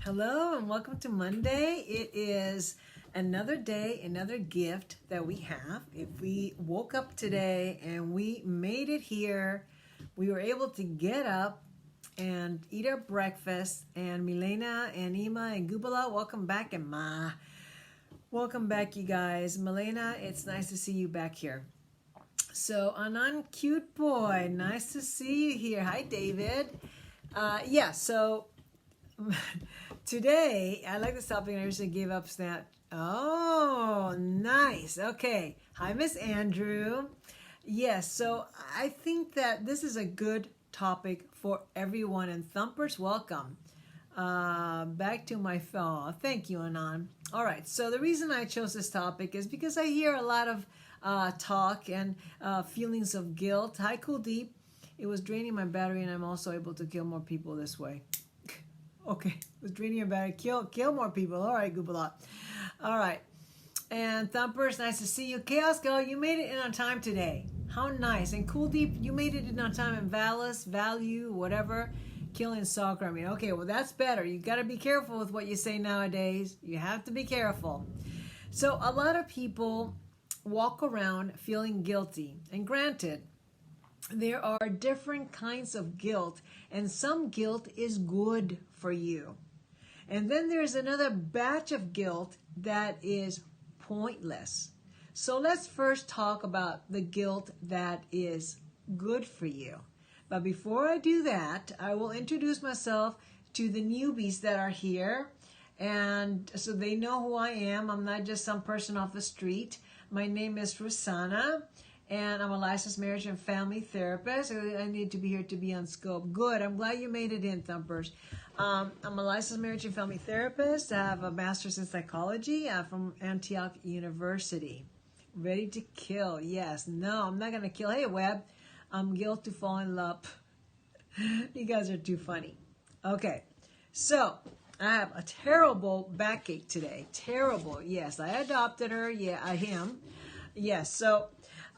Hello and welcome to Monday. It is another day, another gift that we have. If we woke up today and we made it here, we were able to get up and eat our breakfast. And Milena and Ima and Gubala, welcome back. And Ma, welcome back, you guys. Milena, it's nice to see you back here. So Anand, cute boy, nice to see you here. Hi, David. So today, I like this topic, and I recently gave up Snap. Oh, nice. Okay. Hi, Miss Andrew. Yes, so I think that this is a good topic for everyone. And Thumpers, welcome. Back to my phone. Thank you, Anand. All right, so the reason I chose this topic is because I hear a lot of talk and feelings of guilt. Hi, Cool Deep. It was draining my battery, and I'm also able to kill more people this way. Okay, it was draining your battery. Kill more people. All right, Goobala. All right. And Thumpers, nice to see you. Chaos Girl, you made it in on time today. How nice. And Cool Deep, you made it in on time. And Valis, Value, whatever, killing soccer. I mean, okay, well, that's better. You got to be careful with what you say nowadays. You have to be careful. So a lot of people walk around feeling guilty. And granted, there are different kinds of guilt, and some guilt is good for you. And then there's another batch of guilt that is pointless. So let's first talk about the guilt that is good for you. But before I do that, I will introduce myself to the newbies that are here, and so they know who I am. I'm not just some person off the street. My name is Rosanna, and I'm a licensed marriage and family therapist. I need to be here to be on scope. Good. I'm glad you made it in, Thumpers. I'm a licensed marriage and family therapist. I have a master's in psychology from Antioch University. Ready to kill. Yes. No, I'm not going to kill. Hey, Webb. I'm guilt to fall in love. You guys are too funny. Okay. So I have a terrible backache today. Terrible. Yes. I adopted her. Yeah, I am. Yes. So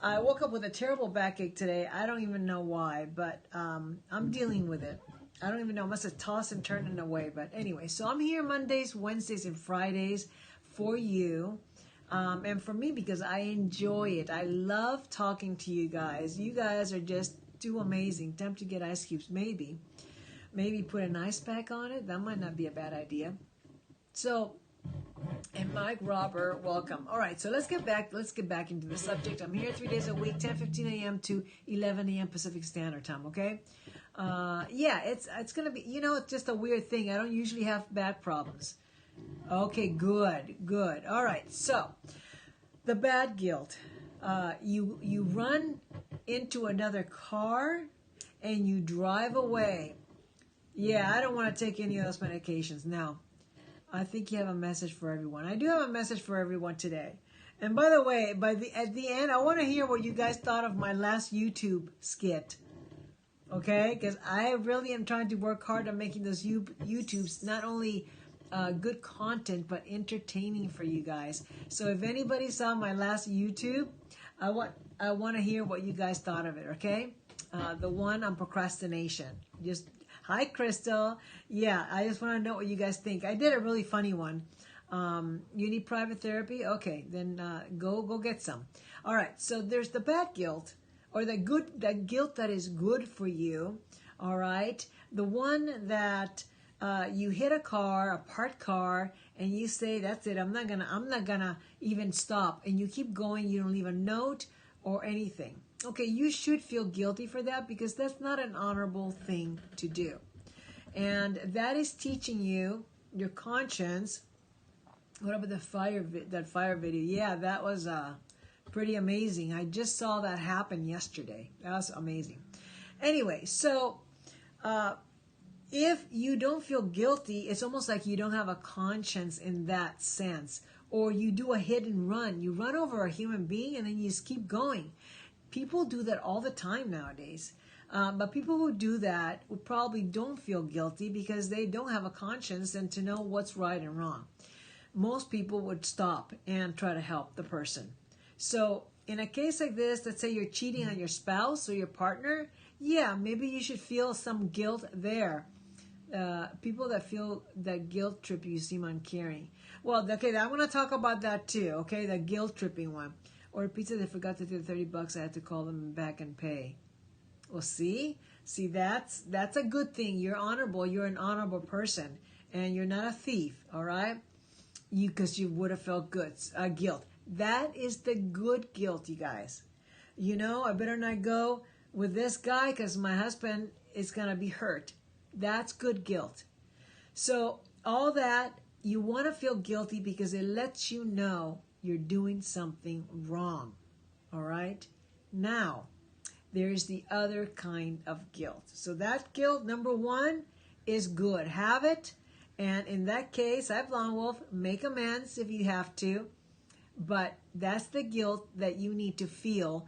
I woke up with a terrible backache today. I don't even know why, but I'm dealing with it. I don't even know. I must have tossed and turned it away. But anyway, so I'm here Mondays, Wednesdays, and Fridays for you. And for me, because I enjoy it. I love talking to you guys. You guys are just too amazing. Time to get ice cubes, maybe. Maybe put an ice pack on it. That might not be a bad idea. So, and Mike Robert, welcome. All right, so let's get back into the subject. I'm here 3 days a week, 10:15 a.m. to 11 a.m. Pacific Standard Time, okay? It's going to be, it's just a weird thing. I don't usually have back problems. Okay, good. All right, so the bad guilt. You run into another car and you drive away. Yeah, I don't want to take any of those medications. Now, I think you have a message for everyone. I do have a message for everyone today. And by the way, at the end, I want to hear what you guys thought of my last YouTube skit. Okay? Because I really am trying to work hard on making those YouTubes not only good content, but entertaining for you guys. So if anybody saw my last YouTube, I want to hear what you guys thought of it, okay? The one on procrastination. Just hi, Crystal. Yeah, I just want to know what you guys think. I did a really funny one. You need private therapy? Okay, then go get some. All right, so there's the bad guilt, or that guilt that is good for you. All right, the one that you hit a parked car, and you say, "That's it. I'm not gonna even stop," and you keep going. You don't leave a note or anything. Okay, you should feel guilty for that because that's not an honorable thing to do. And that is teaching you your conscience. What about that fire video? Yeah, that was pretty amazing. I just saw that happen yesterday. That was amazing. Anyway, so if you don't feel guilty, it's almost like you don't have a conscience in that sense. Or you do a hit and run. You run over a human being and then you just keep going. People do that all the time nowadays. But people who do that probably don't feel guilty because they don't have a conscience and to know what's right and wrong. Most people would stop and try to help the person. So in a case like this, let's say you're cheating on your spouse or your partner, yeah, maybe you should feel some guilt there. people that feel that guilt trip you seem uncaring. Well, okay, I want to talk about that too. Okay, the guilt tripping one. Or pizza they forgot to do $30. I had to call them back and pay. Well, see, that's a good thing. You're honorable. You're an honorable person, and you're not a thief. All right, because you would have felt guilt. That is the good guilt, you guys. You know, I better not go with this guy because my husband is gonna be hurt. That's good guilt. So all that, you want to feel guilty because it lets you know you're doing something wrong. All right? Now, there's the other kind of guilt. So that guilt, number one, is good. Have it. And in that case, I've Long Wolf, make amends if you have to. But that's the guilt that you need to feel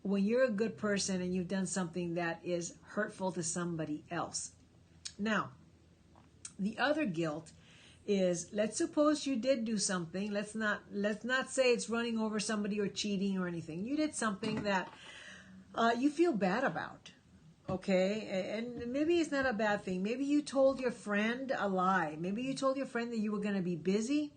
when you're a good person and you've done something that is hurtful to somebody else. Now, the other guilt is, let's suppose you did do something. Let's not say it's running over somebody or cheating or anything. You did something that you feel bad about, okay? And maybe it's not a bad thing. Maybe you told your friend a lie. Maybe you told your friend that you were going to be busy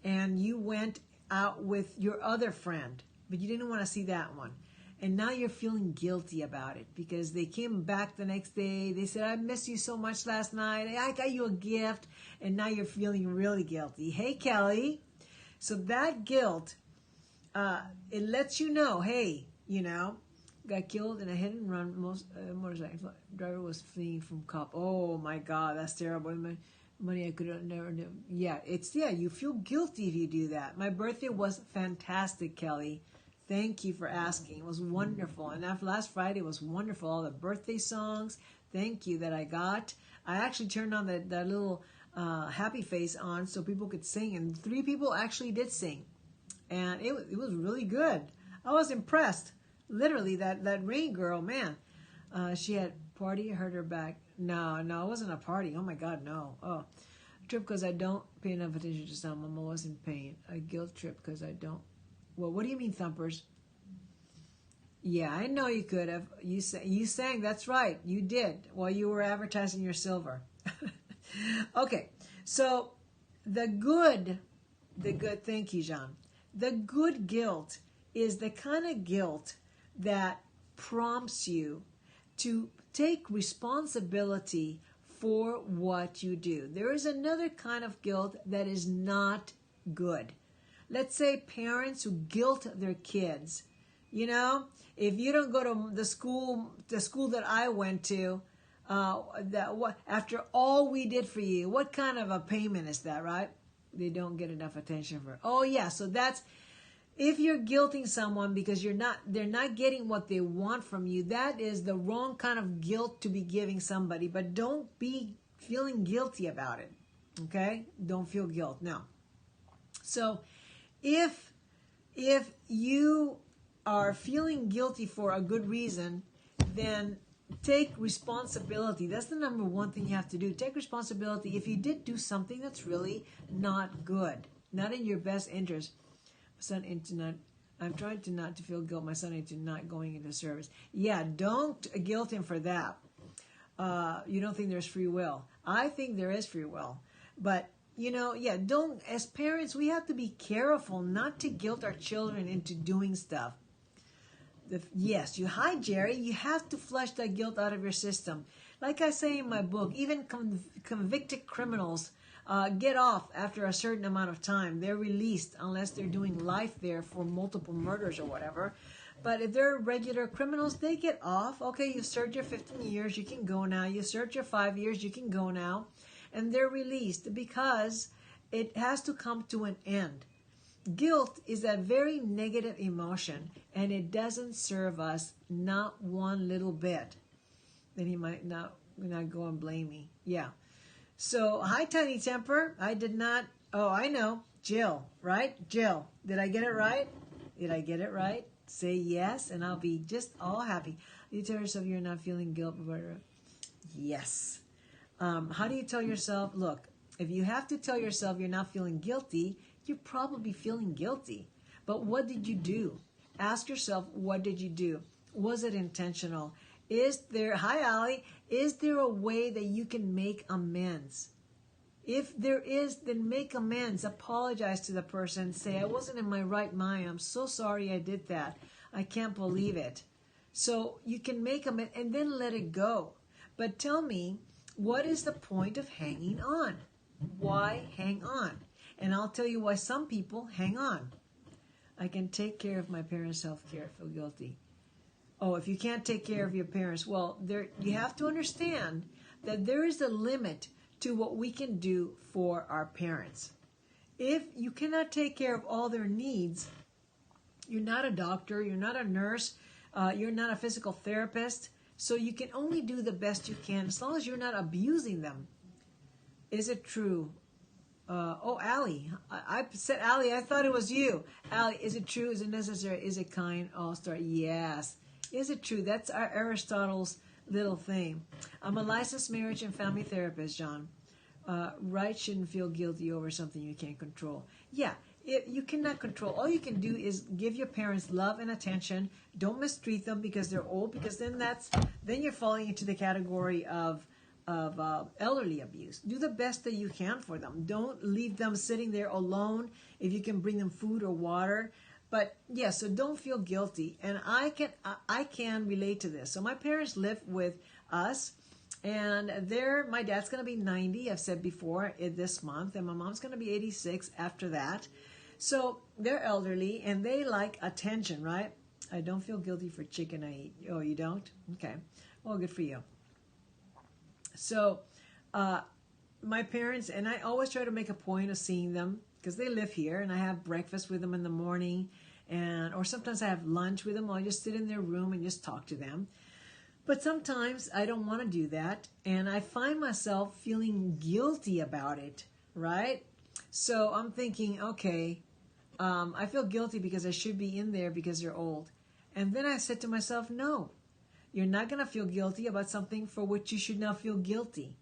and you went out with your other friend, but you didn't want to see that one. And now you're feeling guilty about it because they came back the next day. They said, I missed you so much last night. I got you a gift. And now you're feeling really guilty. Hey, Kelly. So that guilt, it lets you know, hey, you know, got killed in a hit and run. Motorcycle driver was fleeing from cop. Oh, my God, that's terrible. Money I could have never knew. Yeah, you feel guilty if you do that. My birthday was fantastic, Kelly. Thank you for asking. It was wonderful. And after last Friday, it was wonderful. All the birthday songs, thank you, that I got. I actually turned on that little happy face on so people could sing. And 3 people actually did sing. And it was really good. I was impressed. Literally, that Rain girl, man. She had party, hurt her back. No, it wasn't a party. Oh, my God, no. Oh, trip because I don't pay enough attention to some. I'm always in pain. A guilt trip because I don't. Well, what do you mean, Thumpers? Yeah, I know you could have. You sang. That's right. You did while you were advertising your silver. Okay, so the good. Thank you, Jean. The good guilt is the kind of guilt that prompts you to take responsibility for what you do. There is another kind of guilt that is not good. Let's say parents who guilt their kids. You know, if you don't go to the school that I went to, after all we did for you, what kind of a payment is that, right? They don't get enough attention for it. Oh yeah, so that's, if you're guilting someone because they're not getting what they want from you, that is the wrong kind of guilt to be giving somebody. But don't be feeling guilty about it. Okay? Don't feel guilt. No. So if you are feeling guilty for a good reason, then take responsibility. That's the number one thing you have to do. Take responsibility if you did do something that's really not good, not in your best interest. I'm trying to not to feel guilt. My son into not going into service. Yeah, don't guilt him for that. You don't think there's free will. I think there is free will. But, don't, as parents, we have to be careful not to guilt our children into doing stuff. Hi, Jerry, you have to flush that guilt out of your system. Like I say in my book, even convicted criminals get off after a certain amount of time. They're released unless they're doing life there for multiple murders or whatever. But if they're regular criminals, they get off. Okay, you've served your 15 years, you can go now. You served your 5 years, you can go now. And they're released because it has to come to an end. Guilt is a very negative emotion, and it doesn't serve us not one little bit. Then he might not go and blame me. Yeah. So, hi, Tiny Temper. I did not. Oh, I know. Jill, right? Jill, did I get it right? Did I get it right? Say yes, and I'll be just all happy. You tell yourself you're not feeling guilt. Yes. How do you tell yourself? Look, if you have to tell yourself you're not feeling guilty, you're probably feeling guilty. But what did you do? Ask yourself, what did you do? Was it intentional? Hi, Allie. Is there a way that you can make amends? If there is, then make amends. Apologize to the person. Say, I wasn't in my right mind. I'm so sorry I did that. I can't believe it. So you can make amends and then let it go. But tell me, what is the point of hanging on? Why hang on? And I'll tell you why some people hang on. I can take care of my parents' health care. Feel guilty. Oh, if you can't take care of your parents, well, you have to understand that there is a limit to what we can do for our parents. If you cannot take care of all their needs, you're not a doctor, you're not a nurse, you're not a physical therapist, so you can only do the best you can as long as you're not abusing them. Is it true? Allie. I said Allie, I thought it was you. Allie, is it true? Is it necessary? Is it kind? Oh, start. Yes. Is it true? That's our Aristotle's little thing. I'm a licensed marriage and family therapist, John. Right, shouldn't feel guilty over something you can't control. Yeah, you cannot control. All you can do is give your parents love and attention. Don't mistreat them because they're old, because then you're falling into the category of elderly abuse. Do the best that you can for them. Don't leave them sitting there alone. If you can bring them food or water. But yeah, so don't feel guilty. And I can relate to this. So my parents live with us, and my dad's going to be 90, I've said before, this month, and my mom's going to be 86 after that. So they're elderly, and they like attention, right? I don't feel guilty for chicken I eat. Oh, you don't? Okay. Well, good for you. So my parents, and I always try to make a point of seeing them because they live here, and I have breakfast with them in the morning, or sometimes I have lunch with them, or I just sit in their room and just talk to them. But sometimes I don't want to do that, and I find myself feeling guilty about it, right? So I'm thinking, okay, I feel guilty because I should be in there because they're old. And then I said to myself, no, you're not going to feel guilty about something for which you should not feel guilty.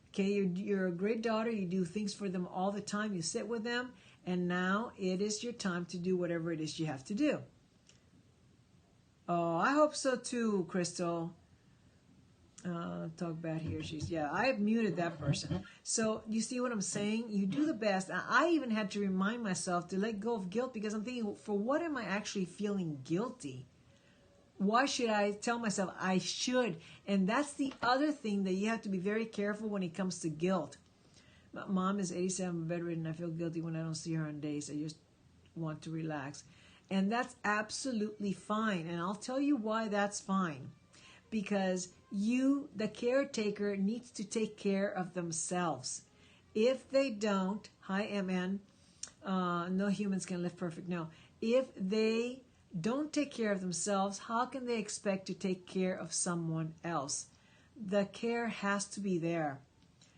Okay, you're a great daughter. You do things for them all the time. You sit with them, and now it is your time to do whatever it is you have to do. Oh, I hope so too, Crystal. Talk bad here. I have muted that person. So you see what I'm saying? You do the best. I even had to remind myself to let go of guilt because I'm thinking, for what am I actually feeling guilty? Why should I tell myself I should? And that's the other thing that you have to be very careful when it comes to guilt. My mom is 87, bedridden. I feel guilty when I don't see her on days. I just want to relax. And that's absolutely fine. And I'll tell you why that's fine. Because you, the caretaker, needs to take care of themselves. If they don't, hi, MN, no humans can live perfect. No. If they don't take care of themselves, how can they expect to take care of someone else? The care has to be there.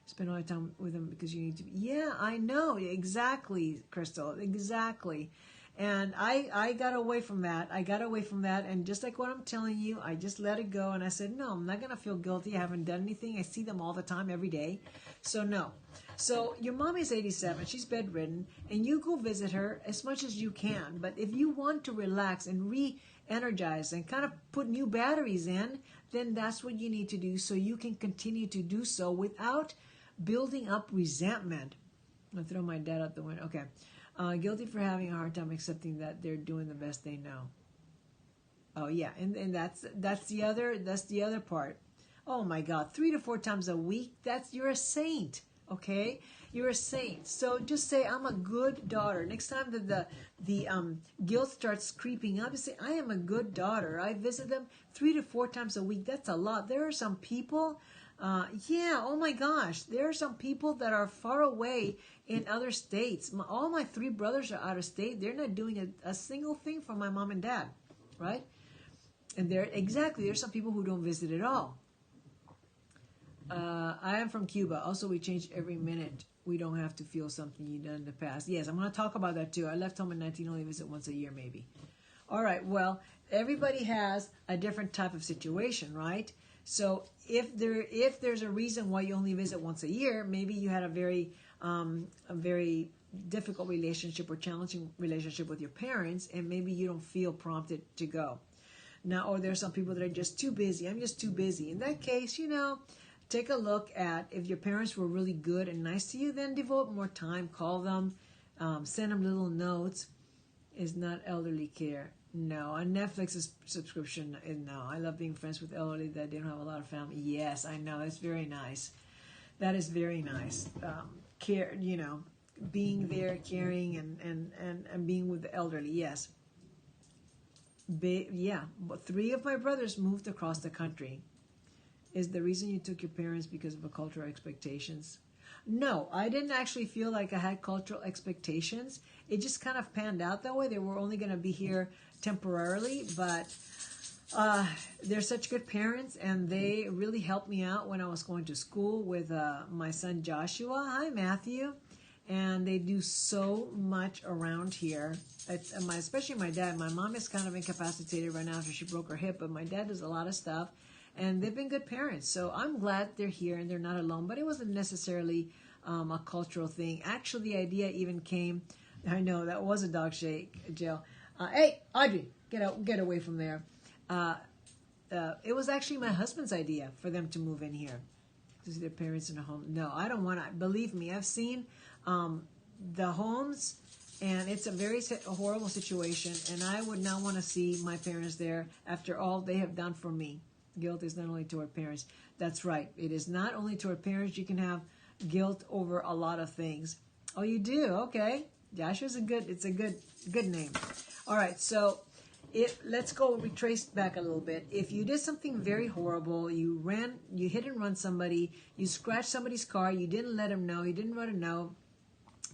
Spend all your time with them because you need to. Yeah, I know. Exactly, Crystal. Exactly. And I got away from that. And just like what I'm telling you, I just let it go. And I said, no, I'm not going to feel guilty. I haven't done anything. I see them all the time, every day. So no. So your mom is 87. She's bedridden. And you go visit her as much as you can. But if you want to relax and re-energize and kind of put new batteries in, then that's what you need to do so you can continue to do so without building up resentment. I'm going to throw my dad out the window. Okay. Guilty for having a hard time accepting that they're doing the best they know. Oh yeah, and that's the other part. Oh my God, 3 to 4 times a week. You're a saint. Okay, you're a saint. So just say, I'm a good daughter. Next time that the guilt starts creeping up, you say, I am a good daughter. I visit them 3 to 4 times a week. That's a lot. There are some people. Oh my gosh, there are some people that are far away in other states. All my 3 brothers are out of state. They're not doing a single thing for my mom and dad, right? And there's some people who don't visit at all. I am from Cuba. Also, we change every minute. We don't have to feel something you've done in the past. Yes, I'm going to talk about that too. I left home in 19, only visit once a year maybe. All right, well, everybody has a different type of situation, right? So if there's a reason why you only visit once a year, maybe you had a very difficult relationship or challenging relationship with your parents, and maybe you don't feel prompted to go. Now, or there's some people that are just too busy. I'm just too busy. In that case, take a look at if your parents were really good and nice to you, then devote more time, call them, send them little notes. Is not elderly care. No, a Netflix subscription. No, I love being friends with elderly that they don't have a lot of family. Yes, I know. It's very nice. That is very nice. Care, being there, caring, and being with the elderly. Yes. But 3 of my brothers moved across the country. Is the reason you took your parents because of cultural expectations? No, I didn't actually feel like I had cultural expectations. It just kind of panned out that way. They were only going to be here temporarily, but they're such good parents, and they really helped me out when I was going to school with my son Joshua. Hi, Matthew. And they do so much around here. Especially my dad. My mom is kind of incapacitated right now after she broke her hip, but my dad does a lot of stuff, and they've been good parents. So I'm glad they're here and they're not alone, but it wasn't necessarily a cultural thing. Actually, the idea even came, I know, that was a dog shake, Jill. Hey, Audrey, get away from there. It was actually my husband's idea for them to move in here to see their parents in a home. No, I don't want to. Believe me, I've seen the homes, and it's a very horrible situation, and I would not want to see my parents there after all they have done for me. Guilt is not only to our parents. That's right. It is not only to our parents. You can have guilt over a lot of things. Oh, you do? Okay. Joshua's a good name. All right. So let's go retrace back a little bit. If you did something very horrible, you hit and run somebody, you scratched somebody's car, you didn't let them know, you didn't let them know,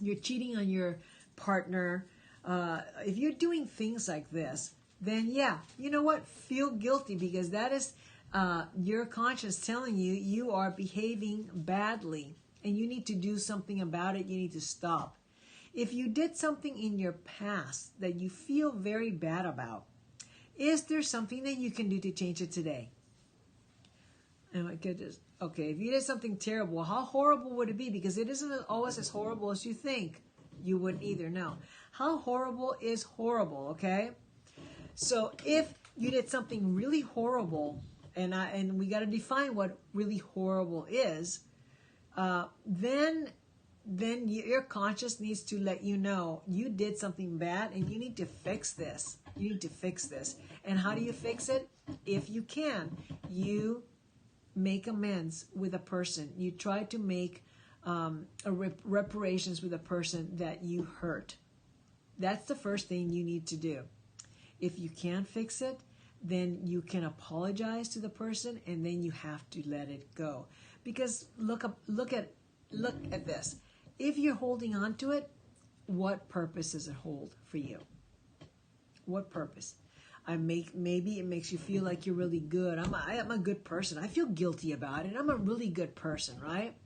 you're cheating on your partner. If you're doing things like this, then yeah, you know what? Feel guilty, because that is your conscience telling you you are behaving badly and you need to do something about it. You need to stop. If you did something in your past that you feel very bad about, is there something that you can do to change it today? Oh my goodness. Okay, if you did something terrible, how horrible would it be? Because it isn't always as horrible as you think. You wouldn't either know. How horrible is horrible, okay? So if you did something really horrible, and we got to define what really horrible is, then your conscience needs to let you know you did something bad and you need to fix this. You need to fix this. And how do you fix it? If you can, you make amends with a person. You try to make reparations with a person that you hurt. That's the first thing you need to do. If you can't fix it, then you can apologize to the person, and then you have to let it go. Because look at this. If you're holding on to it, what purpose does it hold for you? What purpose? Maybe it makes you feel like you're really good. I'm a good person. I feel guilty about it. I'm a really good person, right?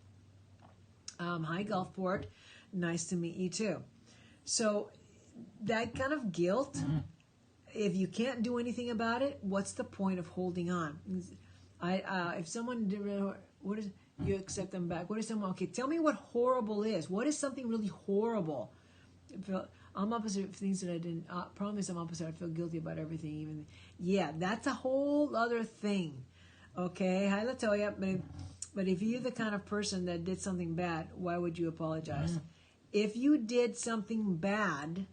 Hi, Gulfport. Nice to meet you too. So that kind of guilt, if you can't do anything about it, what's the point of holding on? If someone did, what is, you accept them back? What is someone? Okay, tell me what horrible is. What is something really horrible? I'm opposite of things that I didn't. Promise I'm opposite. I feel guilty about everything. Even that's a whole other thing. Okay, hi Latoya. But if you're the kind of person that did something bad, why would you apologize? If you did something bad,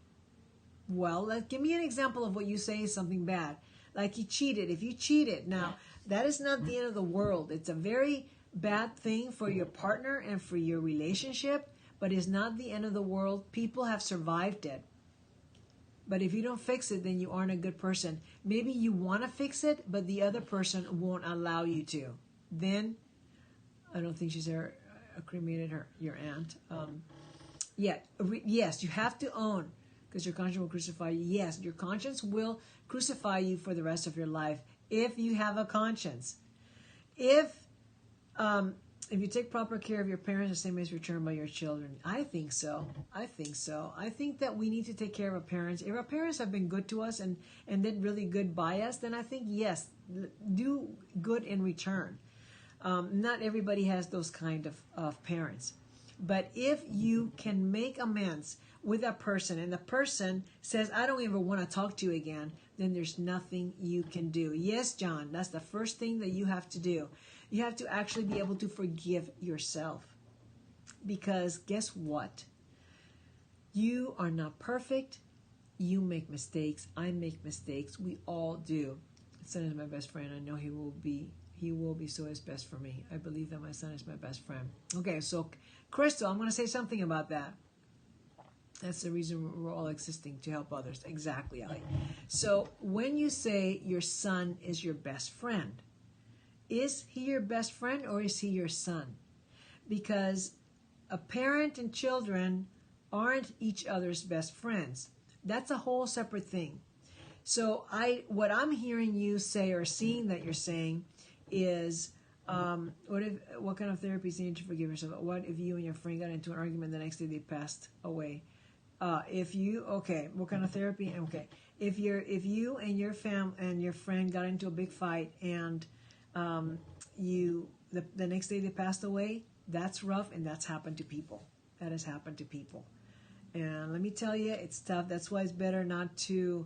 well, give me an example of what you say is something bad. Like you cheated. If you cheated, now that is not the end of the world. It's a very bad thing for your partner and for your relationship, but it's not the end of the world. People have survived it. But if you don't fix it, then you aren't a good person. Maybe you want to fix it, but the other person won't allow you to. Then, I don't think she's ever cremated your aunt. Yes, you have to own, because your conscience will crucify you. Yes, your conscience will crucify you for the rest of your life if you have a conscience. If you take proper care of your parents, the same is returned by your children. I think so. I think that we need to take care of our parents. If our parents have been good to us and did really good by us, then I think, yes, do good in return. Not everybody has those kind of parents. But if you can make amends with a person and the person says, I don't even want to talk to you again, then there's nothing you can do. Yes, John, that's the first thing that you have to do. You have to actually be able to forgive yourself. Because guess what? You are not perfect. You make mistakes. I make mistakes. We all do. My son is my best friend. I know he will be so his best for me. I believe that my son is my best friend. Okay, so Crystal, I'm going to say something about that. That's the reason we're all existing, to help others. Exactly, Ali. So when you say your son is your best friend, is he your best friend or is he your son? Because a parent and children aren't each other's best friends. That's a whole separate thing. So what I'm hearing you say or seeing that you're saying is, what kind of therapy is needed to forgive yourself? What if you and your friend got into an argument the next day they passed away? What kind of therapy? Okay, if you and your and your friend got into a big fight and the next day they passed away, that's rough, and that's happened to people. That has happened to people. And let me tell you, it's tough. That's why it's better not to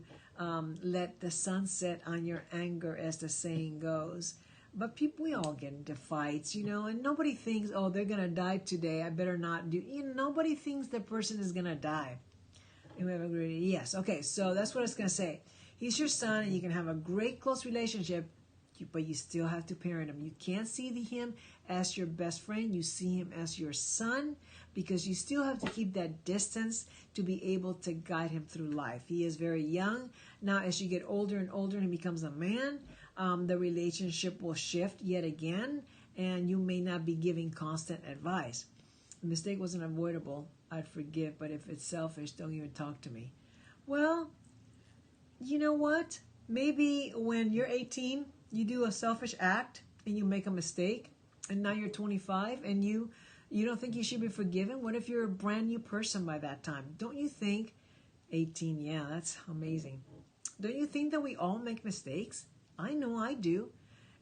let the sun set on your anger, as the saying goes. But we all get into fights, and nobody thinks, oh, they're going to die today. I better not do. Nobody thinks the person is going to die. And we have agreed. Yes. Okay. So that's what I was going to say. He's your son, and you can have a great, close relationship, but you still have to parent him. You can't see him as your best friend. You see him as your son, because you still have to keep that distance to be able to guide him through life. He is very young. Now, as you get older and older and he becomes a man, the relationship will shift yet again, and you may not be giving constant advice. The mistake wasn't avoidable. I'd forgive, but if it's selfish, don't even talk to me. Well, you know what? Maybe when you're 18, you do a selfish act and you make a mistake, and now you're 25 and you don't think you should be forgiven? What if you're a brand new person by that time? Don't you think, 18, yeah, that's amazing. Don't you think that we all make mistakes? I know I do.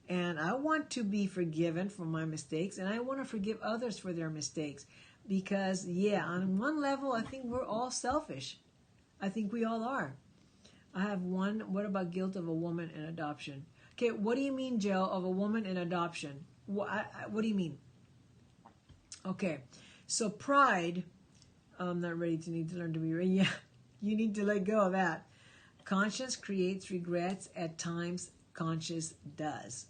And I want to be forgiven for my mistakes, and I want to forgive others for their mistakes. Because, yeah, on one level, I think we're all selfish. I think we all are. I have one. What about guilt of a woman in adoption? Okay, what do you mean, Jill, of a woman in adoption? What do you mean? Okay, so pride, I'm not ready to need to learn to be ready. Yeah, you need to let go of that. Conscience creates regrets. At times, conscience does.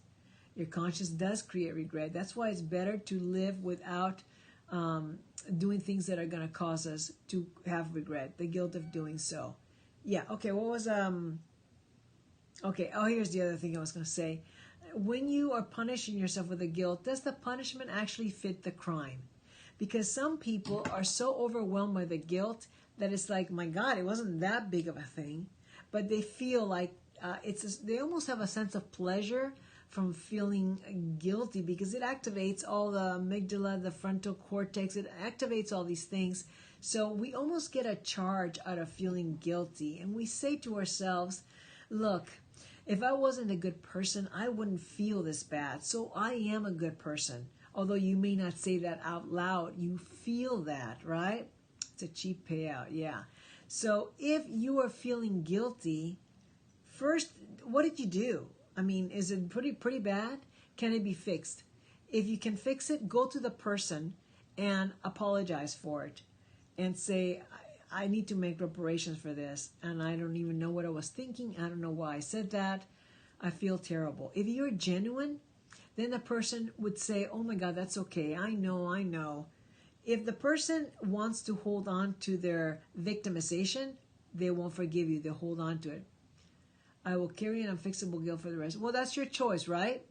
Your conscience does create regret. That's why it's better to live without doing things that are going to cause us to have regret, the guilt of doing so. Yeah, okay, what was, okay, here's the other thing I was going to say. When you are punishing yourself with the guilt, does the punishment actually fit the crime? Because some people are so overwhelmed by the guilt that it's like, my God, it wasn't that big of a thing. But they feel like they almost have a sense of pleasure from feeling guilty, because it activates all the amygdala, the frontal cortex. It activates all these things. So we almost get a charge out of feeling guilty. And we say to ourselves, look, if I wasn't a good person, I wouldn't feel this bad. So I am a good person. Although you may not say that out loud, you feel that, right? It's a cheap payout, yeah. So if you are feeling guilty, first, what did you do? I mean, is it pretty bad? Can it be fixed? If you can fix it, go to the person and apologize for it and say, I need to make reparations for this, and I don't even know what I was thinking. I don't know why I said that. I feel terrible. If you're genuine, then the person would say, oh my God, that's okay. I know. If the person wants to hold on to their victimization, they won't forgive you. They'll hold on to it. I will carry an unfixable guilt for the rest. Well, that's your choice, right?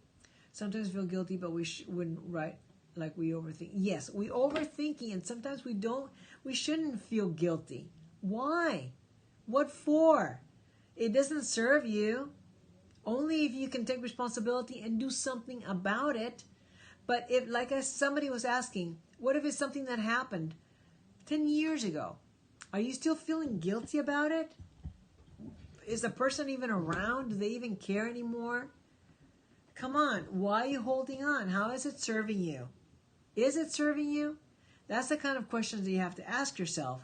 Sometimes we feel guilty, but we wouldn't, right? Like we overthink. Yes, we overthinking, and sometimes we don't. We shouldn't feel guilty. Why? What for? It doesn't serve you. Only if you can take responsibility and do something about it. But if, like somebody was asking, what if it's something that happened 10 years ago? Are you still feeling guilty about it? Is the person even around? Do they even care anymore? Come on. Why are you holding on? How is it serving you? Is it serving you? That's the kind of questions that you have to ask yourself.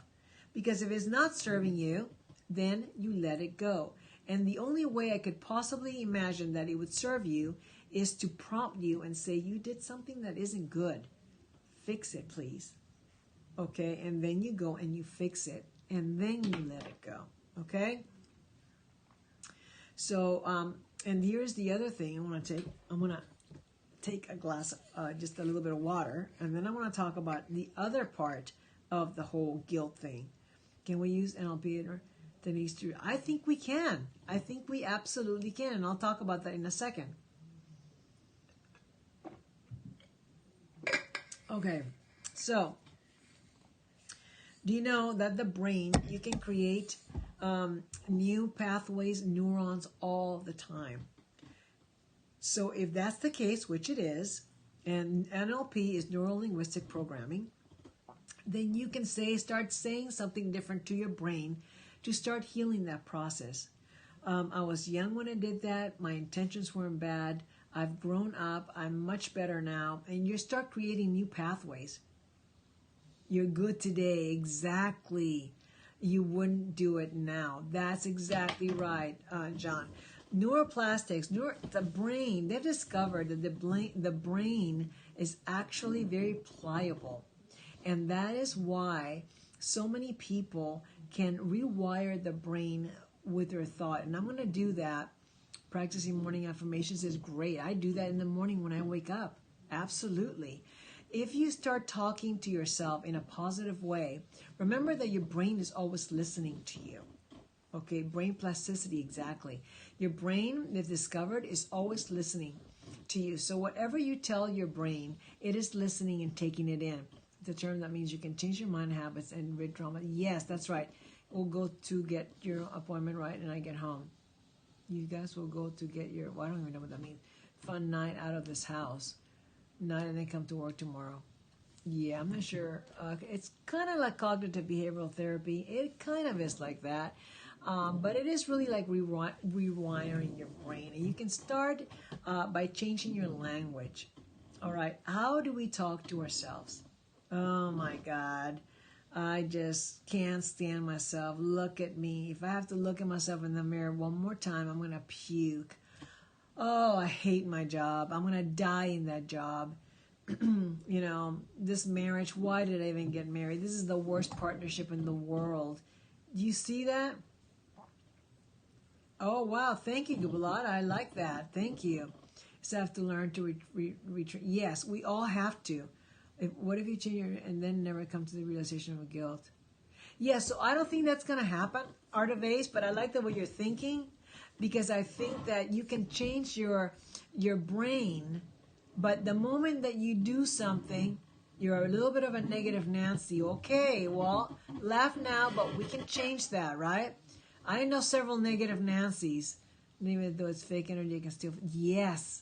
Because if it's not serving you, then you let it go. And the only way I could possibly imagine that it would serve you is to prompt you and say, you did something that isn't good. Fix it, please. Okay? And then you go and you fix it. And then you let it go. Okay? So, and here's the other thing I'm going to take a glass, just a little bit of water, and then I want to talk about the other part of the whole guilt thing. Can we use NLP or Denise? I think we can. I think we absolutely can, and I'll talk about that in a second. Okay, so do you know that the brain, you can create new pathways, neurons all the time? So if that's the case, which it is, and NLP is neuro-linguistic programming, then you can start saying something different to your brain to start healing that process. I was young when I did that. My intentions weren't bad. I've grown up. I'm much better now. And you start creating new pathways. You're good today. Exactly. You wouldn't do it now. That's exactly right, John. Neuroplastics, the brain, they've discovered that the brain is actually very pliable. And that is why so many people can rewire the brain with their thought. And I'm going to do that. Practicing morning affirmations is great. I do that in the morning when I wake up. Absolutely. If you start talking to yourself in a positive way, remember that your brain is always listening to you. Okay, brain plasticity, exactly. Your brain, they've discovered, is always listening to you. So whatever you tell your brain, it is listening and taking it in. The term that means you can change your mind habits and rid trauma. Yes, that's right. We'll go to get your appointment right and I get home. You guys will go to get your, well, I don't even know what that means, fun night out of this house. Night and then come to work tomorrow. Yeah, I'm not sure. It's kind of like cognitive behavioral therapy. It kind of is like that. But it is really like rewiring your brain. And you can start by changing your language. All right. How do we talk to ourselves? Oh, my God. I just can't stand myself. Look at me. If I have to look at myself in the mirror one more time, I'm going to puke. Oh, I hate my job. I'm going to die in that job. You know, this marriage, why did I even get married? This is the worst partnership in the world. Do you see that? Oh, wow. Thank you, Gubalad. I like that. Thank you. So I have to learn to retreat. Yes, we all have to. What if you change your, and then never come to the realization of guilt? Yeah, so I don't think that's going to happen, Art of Ace, but I like the way you're thinking, because I think that you can change your brain, but the moment that you do something, you're a little bit of a negative Nancy. Okay, well, laugh now, but we can change that, right? I know several negative Nancys, even though it's fake energy, it can still, yes.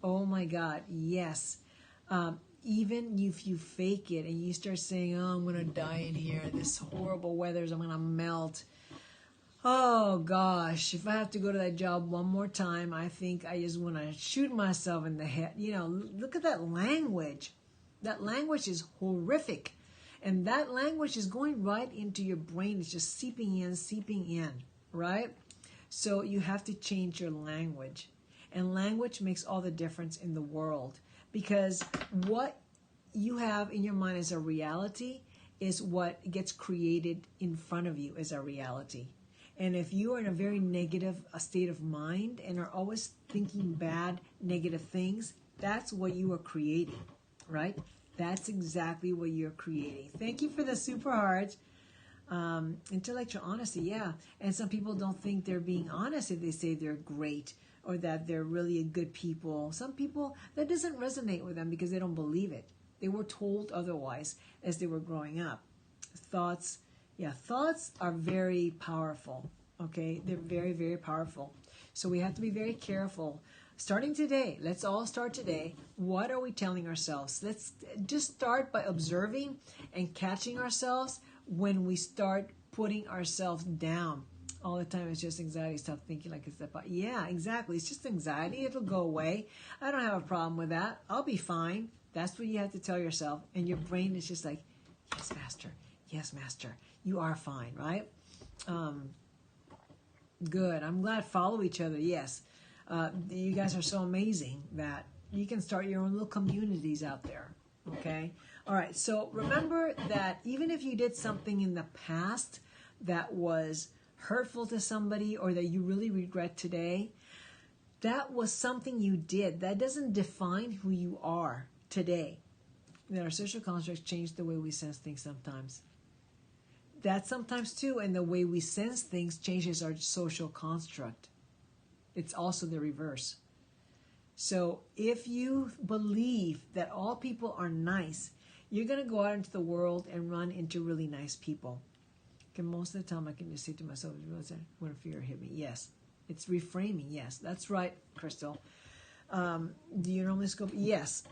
Oh my God, yes. Even if you fake it and you start saying, oh, I'm going to die in here, this horrible weather, I'm going to melt. Oh gosh, if I have to go to that job one more time, I think I just want to shoot myself in the head. You know, look at that language. That language is horrific. And that language is going right into your brain. It's just seeping in, right? So you have to change your language. And language makes all the difference in the world. Because what you have in your mind as a reality is what gets created in front of you as a reality. And if you are in a very negative state of mind and are always thinking bad, negative things, that's what you are creating, right? That's exactly what you're creating. Thank you for the super hearts. Intellectual honesty, yeah. And some people don't think they're being honest if they say they're great or that they're really good people. Some people, that doesn't resonate with them because they don't believe it. They were told otherwise as they were growing up. Thoughts are very powerful, okay? They're very, very powerful. So we have to be very careful. Starting today, let's all start today. What are we telling ourselves? Let's just start by observing and catching ourselves when we start putting ourselves down. All the time it's just anxiety. Stop thinking like it's that. Yeah, exactly. It's just anxiety. It'll go away. I don't have a problem with that. I'll be fine. That's what you have to tell yourself. And your brain is just like, Yes, Master. Yes, Master. You are fine, right? Good. I'm glad follow each other. Yes. You guys are so amazing that you can start your own little communities out there. Okay? All right. So remember that even if you did something in the past that was hurtful to somebody or that you really regret today, that was something you did. That doesn't define who you are today. That our social constructs change the way we sense things sometimes. That sometimes too, and the way we sense things changes our social construct. It's also the reverse. So if you believe that all people are nice, you're going to go out into the world and run into really nice people. Okay, most of the time I can just say to myself, when fear hit me, yes. It's reframing, yes. That's right, Crystal. Do you normally scope? Yes.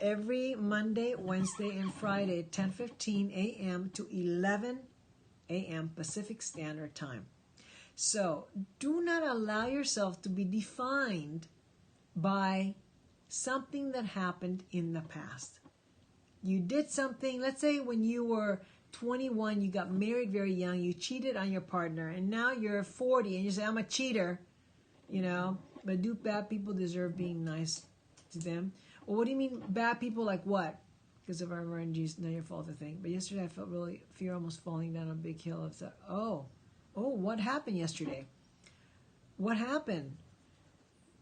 Every Monday, Wednesday, and Friday, 10:15 a.m. to 11 a.m. Pacific Standard Time. So do not allow yourself to be defined by something that happened in the past. You did something, let's say when you were 21, you got married very young, you cheated on your partner, and now you're 40 and you say, I'm a cheater, but do bad people deserve being nice to them? Well, what do you mean bad people, like what? Because of our RNGs, not your fault, I think. But yesterday I felt really fear almost falling down a big hill. I thought, oh, what happened yesterday? What happened?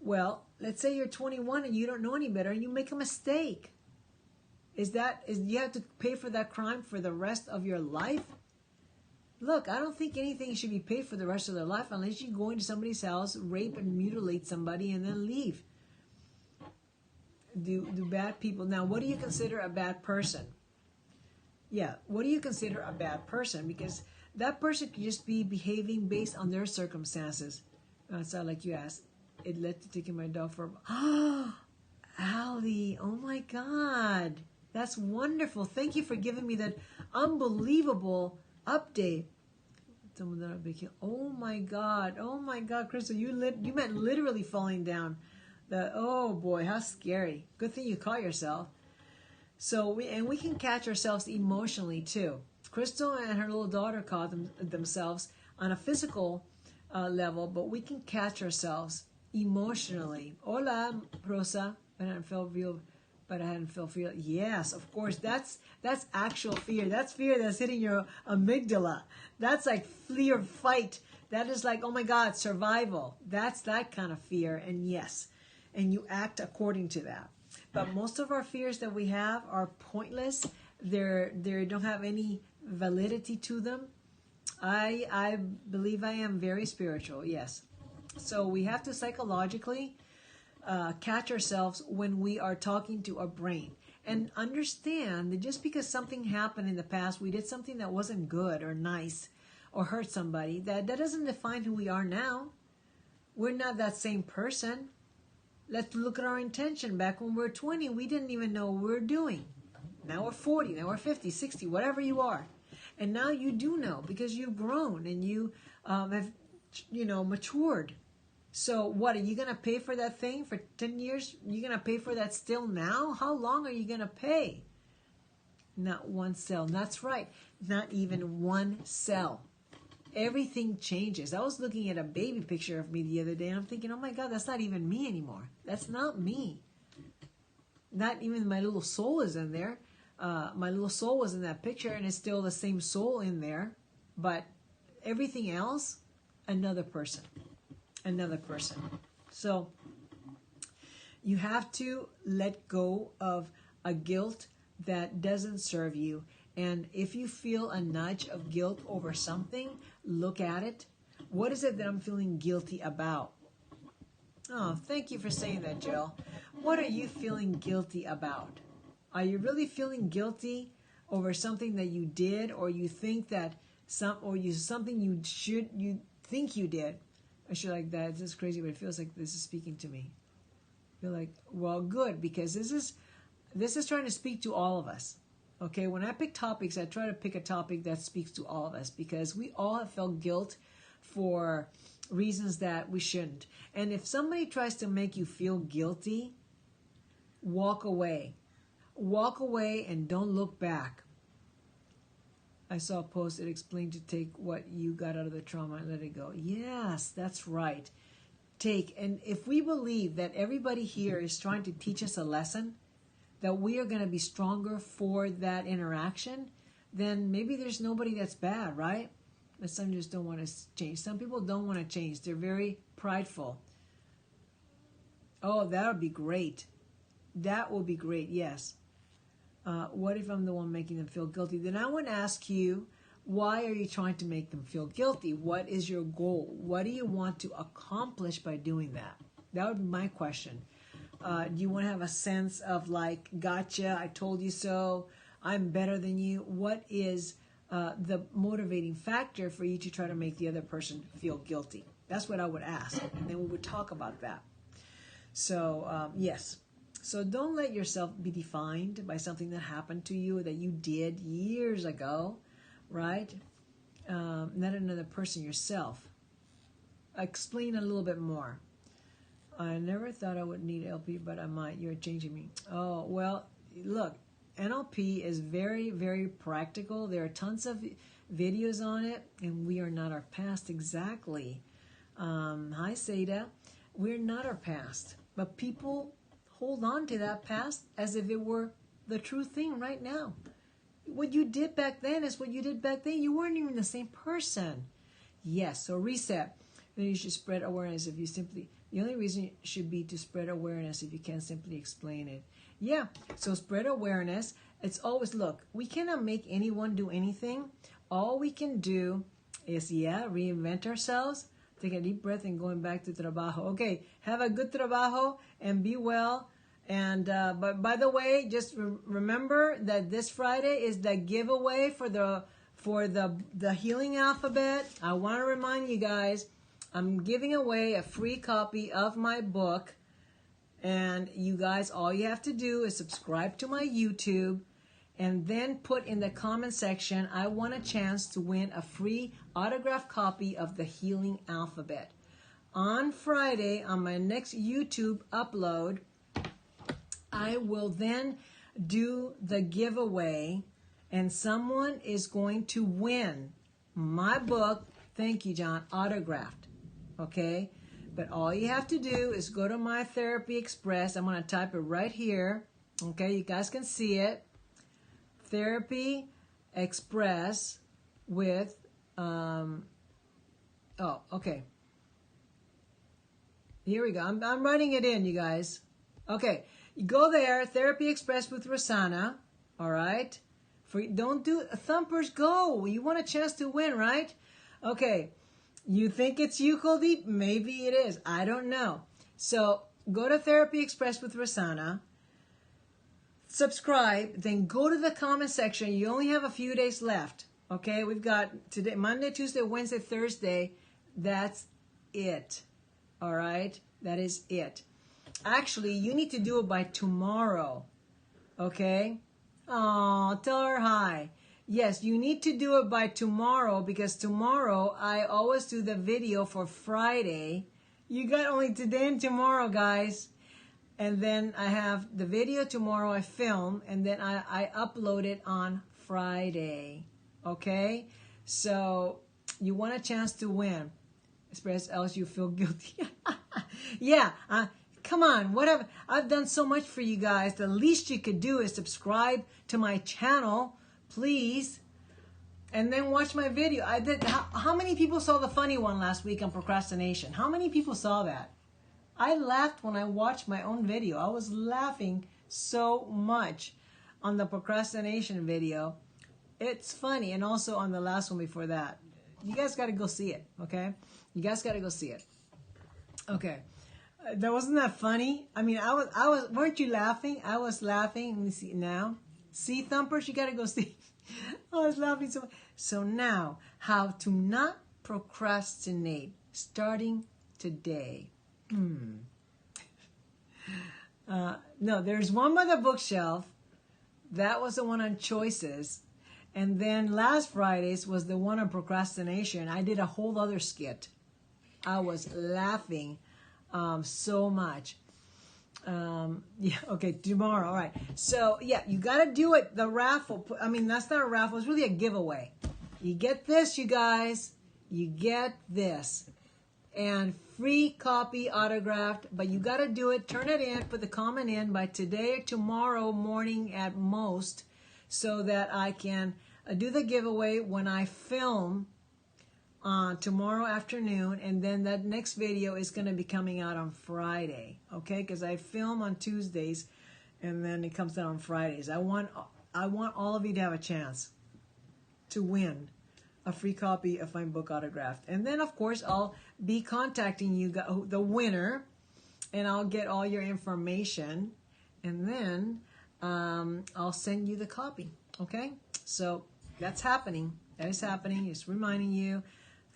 Well, let's say you're 21 and you don't know any better and you make a mistake. You have to pay for that crime for the rest of your life? Look, I don't think anything should be paid for the rest of their life unless you go into somebody's house, rape and mutilate somebody, and then leave. Do bad people. Now, what do you consider a bad person? Yeah, what do you consider a bad person? Because that person could just be behaving based on their circumstances. It's not like you asked. It led to taking my dog for... Allie, oh my God. That's wonderful. Thank you for giving me that unbelievable update. Oh my God, Crystal, you meant literally falling down. Oh boy, how scary. Good thing you caught yourself. So we can catch ourselves emotionally too. Crystal and her little daughter caught themselves on a physical level, but we can catch ourselves emotionally. Hola, Rosa. I hadn't felt fear. Yes, of course. That's actual fear. That's fear that's hitting your amygdala. That's like flee or fight. That is like, oh my God, survival. That's that kind of fear. And yes, and you act according to that. But most of our fears that we have are pointless. They don't have any validity to them. I believe I am very spiritual. Yes. So we have to psychologically catch ourselves when we are talking to our brain and understand that just because something happened in the past, we did something that wasn't good or nice or hurt somebody, that doesn't define who we are now. We're not that same person. Let's look at our intention. Back when we were 20, we didn't even know what we were doing. Now we're 40, now we're 50, 60, whatever you are. And now you do know because you've grown and you have, matured. So what, are you going to pay for that thing for 10 years? You're going to pay for that still now? How long are you going to pay? Not one cell. That's right. Not even one cell. Everything changes. I was looking at a baby picture of me the other day and I'm thinking, oh my God, that's not even me anymore. That's not me. Not even my little soul is in there. My little soul was in that picture and it's still the same soul in there. But everything else, another person. Another person. So you have to let go of a guilt that doesn't serve you. And if you feel a nudge of guilt over something, look at it. What is it that I'm feeling guilty about? Oh, thank you for saying that, Jill. What are you feeling guilty about? Are you really feeling guilty over something that you did, or you think that something you think you did? I should like that. This is crazy, but it feels like this is speaking to me. I feel like, well, good, because this is trying to speak to all of us. Okay, when I pick topics, I try to pick a topic that speaks to all of us because we all have felt guilt for reasons that we shouldn't. And if somebody tries to make you feel guilty, walk away. Walk away and don't look back. I saw a post that explained to take what you got out of the trauma and let it go. Yes, that's right. Take. And if we believe that everybody here is trying to teach us a lesson, that we are going to be stronger for that interaction, then maybe there's nobody that's bad, right? But some just don't want to change. Some people don't want to change. They're very prideful. Oh, that would be great. That will be great, yes. What if I'm the one making them feel guilty? Then I want to ask you, why are you trying to make them feel guilty? What is your goal? What do you want to accomplish by doing that? That would be my question. Do you want to have a sense of like, gotcha, I told you so, I'm better than you? What is the motivating factor for you to try to make the other person feel guilty? That's what I would ask, and then we would talk about that. So, yes. So don't let yourself be defined by something that happened to you or that you did years ago, right? Not another person, yourself. Explain a little bit more. I never thought I would need LP, but I might. You're changing me. Oh, well, look, NLP is very, very practical. There are tons of videos on it, and we are not our past. Exactly. Hi, Seda. We're not our past, but people hold on to that past as if it were the true thing right now. What you did back then is what you did back then. You weren't even the same person. Yes, so reset. Then you should spread awareness if you simply... The only reason should be to spread awareness if you can't simply explain it. Yeah, so spread awareness. It's always, look, we cannot make anyone do anything. All we can do is, reinvent ourselves. Take a deep breath and going back to trabajo. Okay, have a good trabajo and be well. And but by the way, just remember that this Friday is the giveaway for the healing alphabet. I want to remind you guys, I'm giving away a free copy of my book. And you guys, all you have to do is subscribe to my YouTube and then put in the comment section, I want a chance to win a free autographed copy of the Healing Alphabet. On Friday, on my next YouTube upload, I will then do the giveaway, and someone is going to win my book, thank you, John, autographed, okay? But all you have to do is go to My Therapy Express. I'm going to type it right here, okay? You guys can see it. Therapy Express with, okay. Here we go. I'm writing it in, you guys. Okay, you go there, Therapy Express with Rosanna, all right? Don't do thumpers, go. You want a chance to win, right? Okay, you think it's you, Kuldeep? Maybe it is. I don't know. So go to Therapy Express with Rosanna. Subscribe, then go to the comment section. You only have a few days left. Okay, we've got today, Monday, Tuesday, Wednesday, Thursday. That's it. All right, that is it. Actually, you need to do it by tomorrow. Okay? Oh, tell her hi. Yes, you need to do it by tomorrow because tomorrow I always do the video for Friday. You got only today and tomorrow, guys. And then I have the video tomorrow I film, and then I upload it on Friday. Okay? So you want a chance to win. Express else you feel guilty. Yeah, come on. I've done so much for you guys. The least you could do is subscribe to my channel, please. And then watch my video. How many people saw the funny one last week on procrastination? How many people saw that? I laughed when I watched my own video. I was laughing so much on the procrastination video. It's funny. And also on the last one before that. You guys got to go see it, okay? You guys got to go see it. Okay. That wasn't that funny? I mean, I was, weren't you laughing? I was laughing. Let me see now. See, Thumpers, you got to go see. I was laughing so much. So now, how to not procrastinate starting today. No, there's one by the bookshelf. That was the one on choices. And then last Friday's was the one on procrastination. I did a whole other skit. I was laughing so much. Yeah, okay, tomorrow. All right. So, yeah, you got to do it. The raffle, I mean, that's not a raffle. It's really a giveaway. You get this, you guys. You get this. And free copy autographed, but you got to do it. Turn it in, put the comment in by today or tomorrow morning at most, so that I can do the giveaway when I film tomorrow afternoon, and then that next video is going to be coming out on Friday, okay? Because I film on Tuesdays, and then it comes out on Fridays. I want all of you to have a chance to win a free copy of my book autographed, and then of course I'll be contacting you, the winner, and I'll get all your information, and then I'll send you the copy, okay? So that's happening. That is happening. Just reminding you.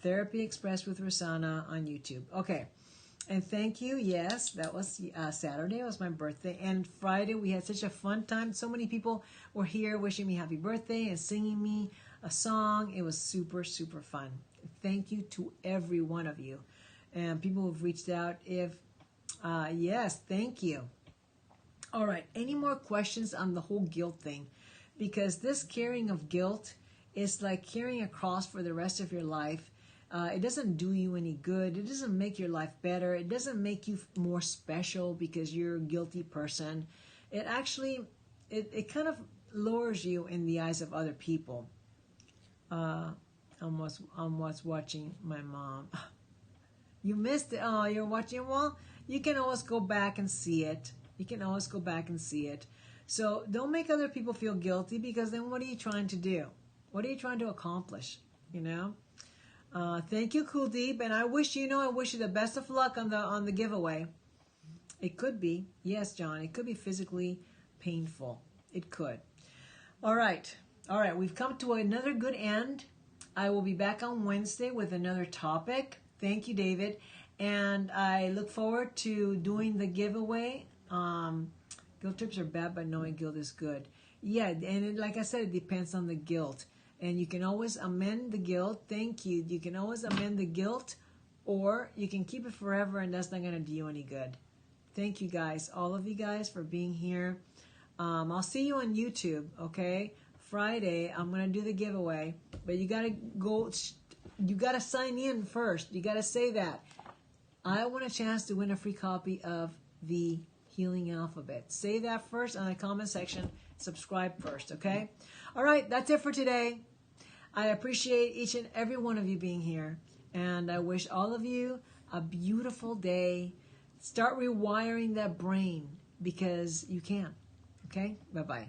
Therapy Express with Rosanna on YouTube. Okay. And thank you. Yes, that was Saturday. It was my birthday. And Friday, we had such a fun time. So many people were here wishing me happy birthday and singing me a song. It was super, super fun. Thank you to every one of you. And people who've reached out. Yes, thank you. All right. Any more questions on the whole guilt thing? Because this carrying of guilt is like carrying a cross for the rest of your life. It doesn't do you any good. It doesn't make your life better. It doesn't make you more special because you're a guilty person. It actually, it kind of lowers you in the eyes of other people. I'm watching my mom. You missed it. Oh, you're watching. Well, you can always go back and see it. You can always go back and see it. So don't make other people feel guilty, because then what are you trying to do? What are you trying to accomplish? You know? Thank you, Kuldeep, and I wish you the best of luck on the giveaway. It could be, yes, John, it could be physically painful. It could. All right, we've come to another good end. I will be back on Wednesday with another topic. Thank you, David, and I look forward to doing the giveaway. Guilt trips are bad, but knowing guilt is good. Yeah, and like I said, it depends on the guilt. And you can always amend the guilt. Thank you. You can always amend the guilt, or you can keep it forever, and that's not going to do you any good. Thank you, guys. All of you guys for being here. I'll see you on YouTube, okay? Friday, I'm going to do the giveaway. But you got to go, you got to sign in first. You got to say that. I want a chance to win a free copy of the Healing Alphabet. Say that first in the comment section. Subscribe first, okay? All right, that's it for today. I appreciate each and every one of you being here, and I wish all of you a beautiful day. Start rewiring that brain, because you can. Okay? Bye-bye.